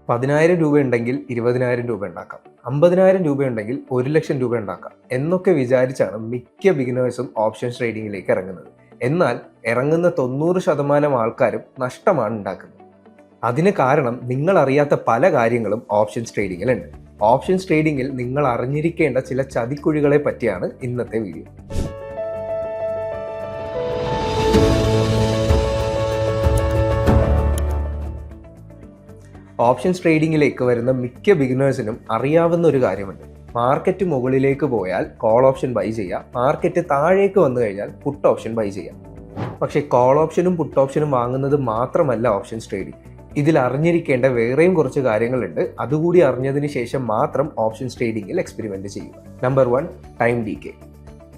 10,000 രൂപ ഉണ്ടെങ്കിൽ 20,000 രൂപ ഉണ്ടാക്കാം, 50,000 രൂപ ഉണ്ടെങ്കിൽ 1,00,000 രൂപ ഉണ്ടാക്കാം എന്നൊക്കെ വിചാരിച്ചാണ് മിക്ക ബിഗിനേഴ്സും ഓപ്ഷൻസ് ട്രേഡിങ്ങിലേക്ക് ഇറങ്ങുന്നത്. എന്നാൽ ഇറങ്ങുന്ന 90% ആൾക്കാരും നഷ്ടമാണ് ഉണ്ടാക്കുന്നത്. അതിന് കാരണം നിങ്ങൾ അറിയാത്ത പല കാര്യങ്ങളും ഓപ്ഷൻസ് ട്രേഡിങ്ങിലുണ്ട്. ഓപ്ഷൻസ് ട്രേഡിങ്ങിൽ നിങ്ങൾ അറിഞ്ഞിരിക്കേണ്ട ചില ചതിക്കുഴികളെ പറ്റിയാണ് ഇന്നത്തെ വീഡിയോ. ഓപ്ഷൻസ് ട്രേഡിങ്ങിലേക്ക് വരുന്ന മിക്ക ബിഗിനേഴ്സിനും അറിയാവുന്ന ഒരു കാര്യമുണ്ട്. മാർക്കറ്റ് മുകളിലേക്ക് പോയാൽ കോൾ ഓപ്ഷൻ ബൈ ചെയ്യാം, മാർക്കറ്റ് താഴേക്ക് വന്നു കഴിഞ്ഞാൽ പുട്ട് ഓപ്ഷൻ ബൈ ചെയ്യാം. പക്ഷേ കോൾ ഓപ്ഷനും പുട്ട് ഓപ്ഷനും വാങ്ങുന്നത് മാത്രമല്ല ഓപ്ഷൻസ് ട്രേഡിംഗ്. ഇതിൽ അറിഞ്ഞിരിക്കേണ്ട വേറെയും കുറച്ച് കാര്യങ്ങളുണ്ട്. അതുകൂടി അറിഞ്ഞതിന് ശേഷം മാത്രം ഓപ്ഷൻസ് ട്രേഡിങ്ങിൽ എക്സ്പെരിമെന്റ് ചെയ്യുക. Number 1, time decay.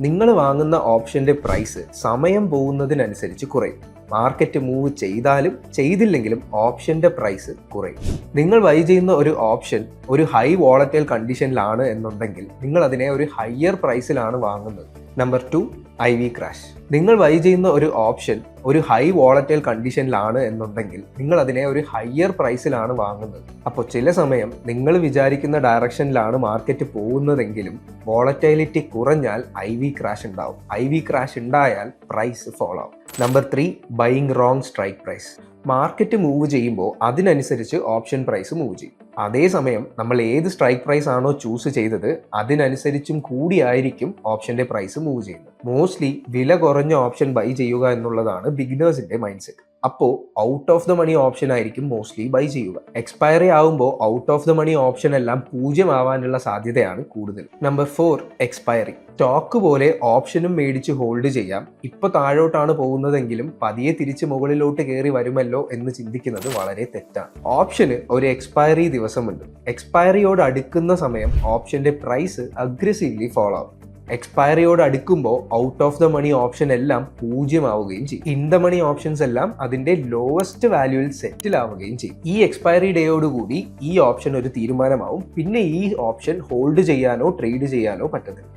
നിങ്ങൾ വാങ്ങുന്ന ഓപ്ഷന്റെ പ്രൈസ് സമയം പോകുന്നതിനനുസരിച്ച് കുറയും. മാർക്കറ്റ് മൂവ് ചെയ്താലും ചെയ്തില്ലെങ്കിലും ഓപ്ഷന്റെ പ്രൈസ് കുറയും. നിങ്ങൾ ബൈ ചെയ്യുന്ന ഒരു ഓപ്ഷൻ ഒരു ഹൈ വോളറ്റൈൽ കണ്ടീഷനിലാണ് എന്നുണ്ടെങ്കിൽ നിങ്ങൾ അതിനെ ഒരു ഹയർ പ്രൈസിലാണ് വാങ്ങുന്നത്. Number 2, IV crash. നിങ്ങൾ ബൈ ചെയ്യുന്ന ഒരു ഓപ്ഷൻ ഒരു ഹൈ വോളറ്റൈൽ കണ്ടീഷനിലാണ് എന്നുണ്ടെങ്കിൽ നിങ്ങൾ അതിനെ ഒരു ഹയർ പ്രൈസിലാണ് വാങ്ങുന്നത്. അപ്പോൾ ചില സമയം നിങ്ങൾ വിചാരിക്കുന്ന ഡയറക്ഷനിലാണ് മാർക്കറ്റ് പോകുന്നതെങ്കിലും വോളറ്റൈലിറ്റി കുറഞ്ഞാൽ IV ക്രാഷ് ഉണ്ടാവും. IV ക്രാഷ് ഉണ്ടായാൽ പ്രൈസ് ഫോളോ ആവും. Number 3, buying wrong strike price. Market move ചെയ്യുമ്പോൾ അതിനനുസരിച്ച് ഓപ്ഷൻ പ്രൈസ് മൂവ് ചെയ്യും. അതേസമയം നമ്മൾ ഏത് സ്ട്രൈക്ക് പ്രൈസ് ആണോ ചൂസ് ചെയ്തത് അതിനനുസരിച്ചും കൂടിയായിരിക്കും ഓപ്ഷന്റെ പ്രൈസ് മൂവ് ചെയ്യുന്നത്. മോസ്റ്റ്ലി വില കുറഞ്ഞ ഓപ്ഷൻ ബൈ ചെയ്യുക എന്നുള്ളതാണ് ബിഗിനേഴ്സിന്റെ മൈൻഡ് സെറ്റ്. അപ്പോൾ out of the money option ആയിരിക്കും മോസ്റ്റ്ലി ബൈ ചെയ്യുക. എക്സ്പയറി ആവുമ്പോൾ out of the money option എല്ലാം 0 ആവാനുള്ള സാധ്യതയാണ് കൂടുതൽ. Number 4, expiry. സ്റ്റോക്ക് പോലെ ഓപ്ഷനും മേടിച്ച് ഹോൾഡ് ചെയ്യാം. ഇപ്പോൾ താഴോട്ടാണ് പോകുന്നതെങ്കിലും പതിയെ തിരിച്ച് മുകളിലോട്ട് കയറി വരുമല്ലോ എന്ന് ചിന്തിക്കുന്നത് വളരെ തെറ്റാണ്. ഓപ്ഷന് ഒരു എക്സ്പയറി ദിവസമുണ്ട്. എക്സ്പയറിയോട് അടുക്കുന്ന സമയം ഓപ്ഷന്റെ പ്രൈസ് അഗ്രസീവ്ലി ഫോളോ ആവും. എക്സ്പയറിയോട് അടുക്കുമ്പോൾ out of the money option എല്ലാം 0 ആവുകയും ചെയ്യും. ഇൻ ദ മണി ഓപ്ഷൻസ് എല്ലാം അതിന്റെ ലോവസ്റ്റ് വാല്യൂവിൽ സെറ്റിൽ ആവുകയും ചെയ്യും. ഈ എക്സ്പയറി ഡേയോടുകൂടി ഈ ഓപ്ഷൻ ഒരു തീരുമാനമാവും. പിന്നെ ഈ ഓപ്ഷൻ ഹോൾഡ് ചെയ്യാനോ ട്രേഡ് ചെയ്യാനോ പറ്റത്തില്ല.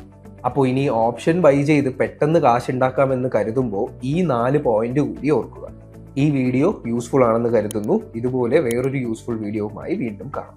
അപ്പോൾ ഇനി ഓപ്ഷൻ ബൈ ചെയ്ത് പെട്ടെന്ന് കാശ് ഉണ്ടാക്കാമെന്ന് കരുതുമ്പോൾ ഈ 4 പോയിന്റ് കൂടി ഓർക്കുക. ഈ വീഡിയോ യൂസ്ഫുൾ ആണെന്ന് കരുതുന്നു. ഇതുപോലെ വേറൊരു യൂസ്ഫുൾ വീഡിയോവുമായി വീണ്ടും കാണാം.